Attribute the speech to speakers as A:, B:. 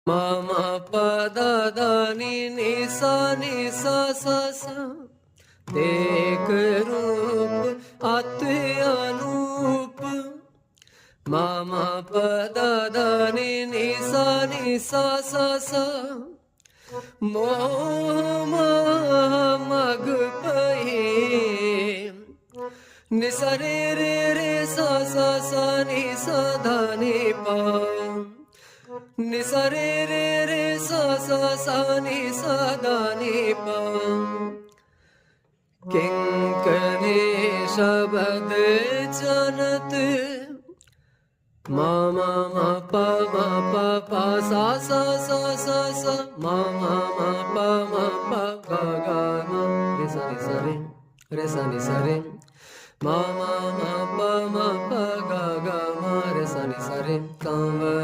A: मम पद नी नि सा नि सा सा सा एक रूप अति अनूप मम पद नी नि सा सा सा मोह मग पही नि सा रे सा सा सा नि सा धा नि पा नि सा रे सा सा सा नि सा धा नि पा किंकने शब्द जनत मा मा मा पा सा सा सा सा सा मा मा पा गा गा मा रे सा रे सा रे मा मा पा गा गा मा रे सा रे कंवर